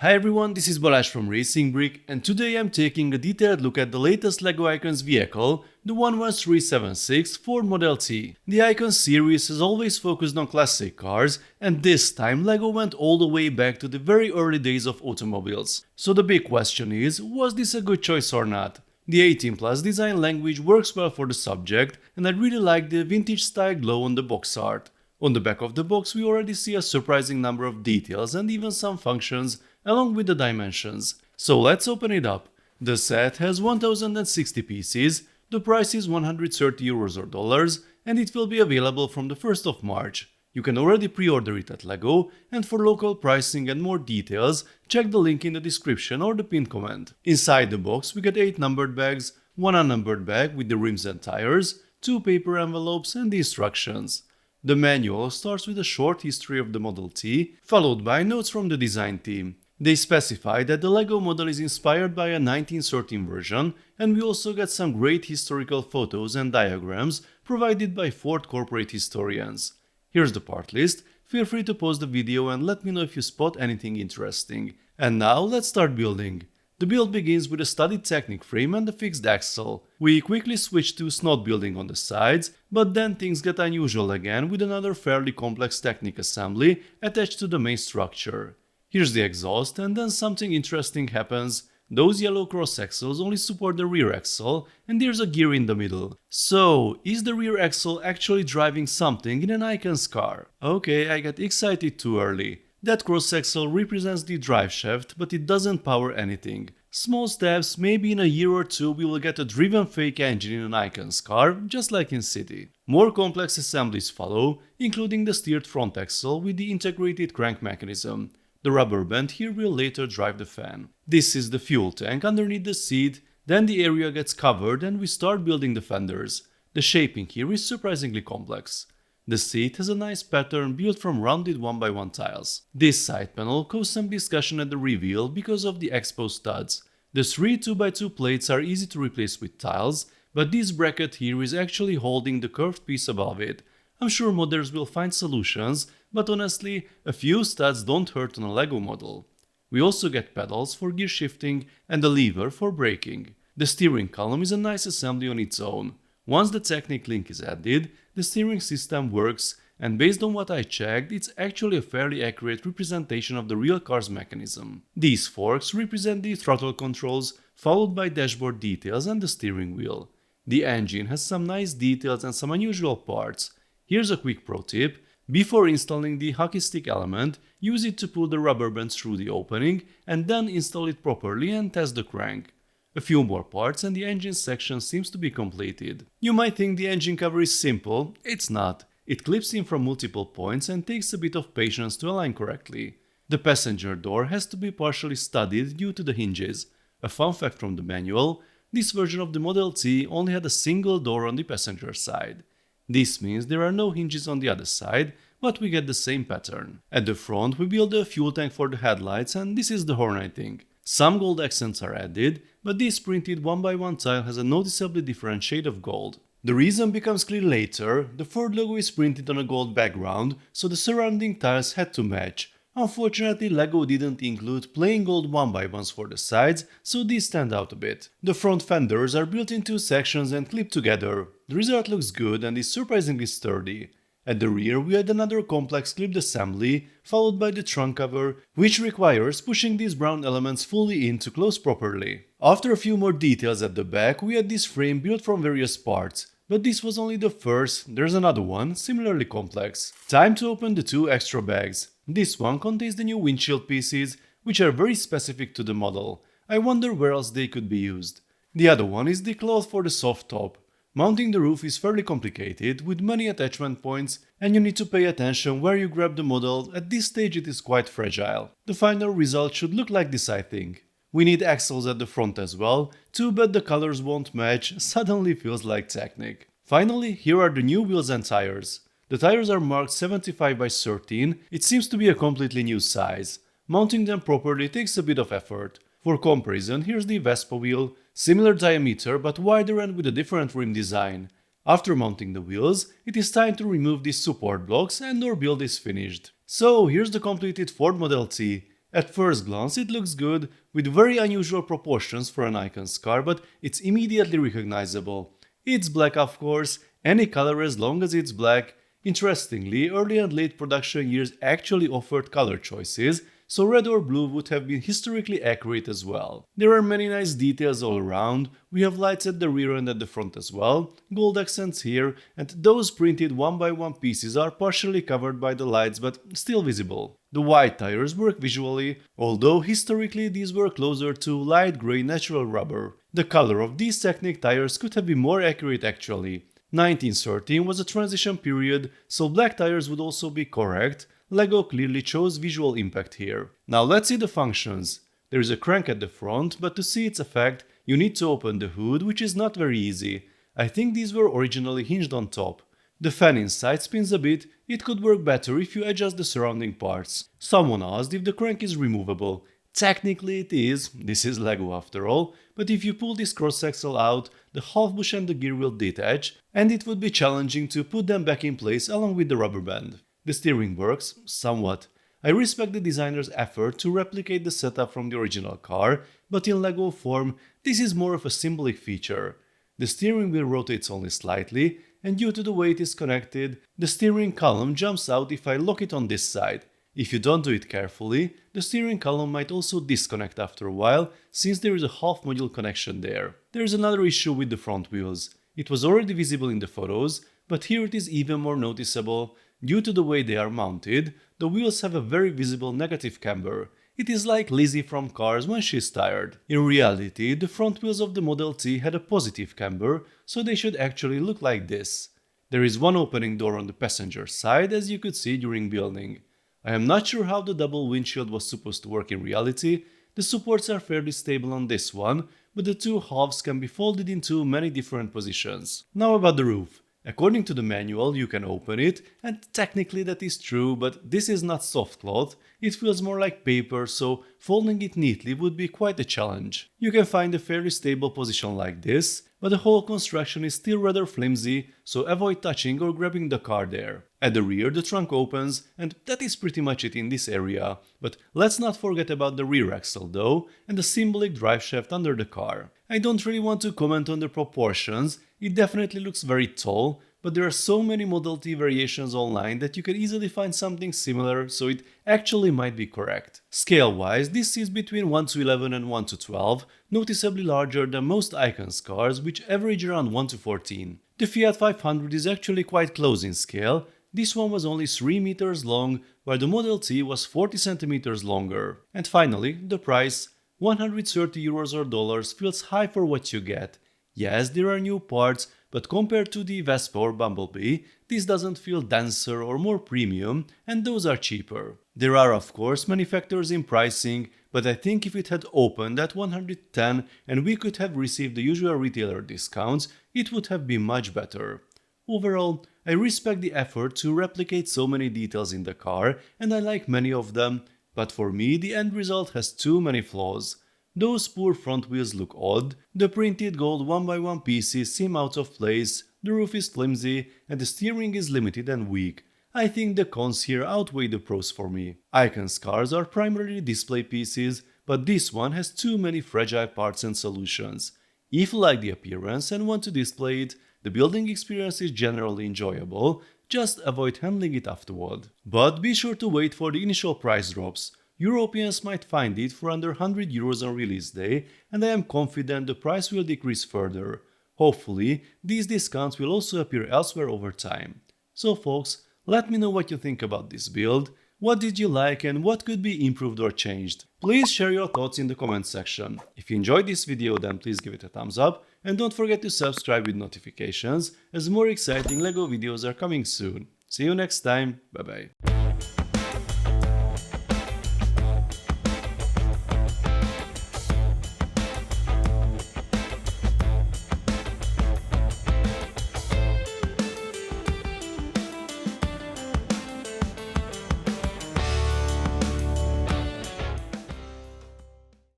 Hi everyone, this is Balázs from RacingBrick, and today I'm taking a detailed look at the latest LEGO Icons vehicle, the 11376 Ford Model T. The Icons series has always focused on classic cars, and this time LEGO went all the way back to the very early days of automobiles. So the big question is, was this a good choice or not? The 18 Plus design language works well for the subject, and I really like the vintage style glow on the box art. On the back of the box we already see a surprising number of details and even some functions, along with the dimensions. So let's open it up. The set has 1060 pieces, the price is 130 euros or dollars, and it will be available from the 1st of March. You can already pre-order it at LEGO, and for local pricing and more details, check the link in the description or the pinned comment. Inside the box we get 8 numbered bags, 1 unnumbered bag with the rims and tires, 2 paper envelopes and the instructions. The manual starts with a short history of the Model T, followed by notes from the design team. They specify that the LEGO model is inspired by a 1913 version, and we also get some great historical photos and diagrams provided by Ford corporate historians. Here's the part list. Feel free to pause the video and let me know if you spot anything interesting. And now let's start building. The build begins with a studied Technic frame and a fixed axle. We quickly switch to snot building on the sides, but then things get unusual again with another fairly complex Technic assembly attached to the main structure. Here's the exhaust, and then something interesting happens. Those yellow cross axles only support the rear axle, and there's a gear in the middle. So, is the rear axle actually driving something in an Icons car? Okay, I got excited too early. That cross axle represents the drive shaft, but it doesn't power anything. Small steps, maybe in a year or two we will get a driven fake engine in an Icons car, just like in City. More complex assemblies follow, including the steered front axle with the integrated crank mechanism. The rubber band here will later drive the fan. This is the fuel tank underneath the seat, then the area gets covered and we start building the fenders. The shaping here is surprisingly complex. The seat has a nice pattern built from rounded 1x1 tiles. This side panel caused some discussion at the reveal because of the exposed studs. The 3 2x2 plates are easy to replace with tiles, but this bracket here is actually holding the curved piece above it. I'm sure modders will find solutions, but honestly, a few studs don't hurt on a LEGO model. We also get pedals for gear shifting and a lever for braking. The steering column is a nice assembly on its own. Once the Technic link is added, the steering system works, and based on what I checked, it's actually a fairly accurate representation of the real car's mechanism. These forks represent the throttle controls, followed by dashboard details and the steering wheel. The engine has some nice details and some unusual parts. Here's a quick pro tip. Before installing the hockey stick element, use it to pull the rubber band through the opening and then install it properly and test the crank. A few more parts and the engine section seems to be completed. You might think the engine cover is simple, it's not. It clips in from multiple points and takes a bit of patience to align correctly. The passenger door has to be partially studded due to the hinges. A fun fact from the manual, this version of the Model T only had a single door on the passenger side. This means there are no hinges on the other side, but we get the same pattern. At the front we build a fuel tank for the headlights, and this is the horn I think. Some gold accents are added, but this printed 1x1 tile has a noticeably different shade of gold. The reason becomes clear later. The Ford logo is printed on a gold background, so the surrounding tiles had to match. Unfortunately, LEGO didn't include plain gold 1x1s for the sides, so these stand out a bit. The front fenders are built in 2 sections and clipped together. The result looks good and is surprisingly sturdy. At the rear we had another complex clipped assembly, followed by the trunk cover, which requires pushing these brown elements fully in to close properly. After a few more details at the back, we had this frame built from various parts. But this was only the first, there's another one, similarly complex. Time to open the 2 extra bags. This one contains the new windshield pieces, which are very specific to the model. I wonder where else they could be used. The other one is the cloth for the soft top. Mounting the roof is fairly complicated, with many attachment points, and you need to pay attention where you grab the model. At this stage it is quite fragile. The final result should look like this I think. We need axles at the front as well, too bad the colors won't match, suddenly feels like Technic. Finally, here are the new wheels and tires. The tires are marked 75x13, it seems to be a completely new size. Mounting them properly takes a bit of effort. For comparison, here's the Vespa wheel, similar diameter but wider and with a different rim design. After mounting the wheels, it is time to remove these support blocks and our build is finished. So here's the completed Ford Model T. At first glance it looks good, with very unusual proportions for an Icon's car, but it's immediately recognizable. It's black of course, any color as long as it's black. Interestingly, early and late production years actually offered color choices, so red or blue would have been historically accurate as well. There are many nice details all around. We have lights at the rear and at the front as well, gold accents here, and those printed one by one pieces are partially covered by the lights but still visible. The white tires work visually, although historically these were closer to light grey natural rubber. The color of these Technic tires could have been more accurate actually. 1913 was a transition period, so black tires would also be correct. LEGO clearly chose visual impact here. Now let's see the functions. There is a crank at the front, but to see its effect, you need to open the hood, which is not very easy. I think these were originally hinged on top. The fan inside spins a bit, it could work better if you adjust the surrounding parts. Someone asked if the crank is removable. Technically it is, this is LEGO after all, but if you pull this cross-axle out, the half bush and the gear will detach, and it would be challenging to put them back in place along with the rubber band. The steering works, somewhat. I respect the designer's effort to replicate the setup from the original car, but in LEGO form, this is more of a symbolic feature. The steering wheel rotates only slightly, and due to the way it is connected, the steering column jumps out if I lock it on this side. If you don't do it carefully, the steering column might also disconnect after a while, since there is a half module connection there. There is another issue with the front wheels. It was already visible in the photos, but here it is even more noticeable. Due to the way they are mounted, the wheels have a very visible negative camber. It is like Lizzie from Cars when she's tired. In reality, the front wheels of the Model T had a positive camber, so they should actually look like this. There is one opening door on the passenger side, as you could see during building. I am not sure how the double windshield was supposed to work in reality. The supports are fairly stable on this one, but the two halves can be folded into many different positions. Now about the roof. According to the manual, you can open it, and technically that is true, but this is not soft cloth, it feels more like paper, so folding it neatly would be quite a challenge. You can find a fairly stable position like this, but the whole construction is still rather flimsy, so avoid touching or grabbing the car there. At the rear the trunk opens, and that is pretty much it in this area, but let's not forget about the rear axle though, and the symbolic driveshaft under the car. I don't really want to comment on the proportions, it definitely looks very tall, but there are so many Model T variations online that you can easily find something similar, so it actually might be correct. Scale-wise, this is between 1:11 and 1:12, noticeably larger than most Icons cars, which average around 1:14. The Fiat 500 is actually quite close in scale. This one was only 3 meters long, while the Model T was 40 centimeters longer. And finally, the price. 130 euros or dollars feels high for what you get. Yes, there are new parts, but compared to the Vespa or Bumblebee, this doesn't feel denser or more premium, and those are cheaper. There are of course many factors in pricing, but I think if it had opened at 110 and we could have received the usual retailer discounts, it would have been much better. Overall, I respect the effort to replicate so many details in the car, and I like many of them, but for me the end result has too many flaws. Those poor front wheels look odd, the printed gold 1x1 pieces seem out of place, the roof is flimsy, and the steering is limited and weak. I think the cons here outweigh the pros for me. Icons cars are primarily display pieces, but this one has too many fragile parts and solutions. If you like the appearance and want to display it, the building experience is generally enjoyable, just avoid handling it afterward. But be sure to wait for the initial price drops. Europeans might find it for under 100 euros on release day, and I am confident the price will decrease further. Hopefully, these discounts will also appear elsewhere over time. So folks, let me know what you think about this build. What did you like and what could be improved or changed? Please share your thoughts in the comment section. If you enjoyed this video, then please give it a thumbs up, and don't forget to subscribe with notifications, as more exciting LEGO videos are coming soon. See you next time, bye bye.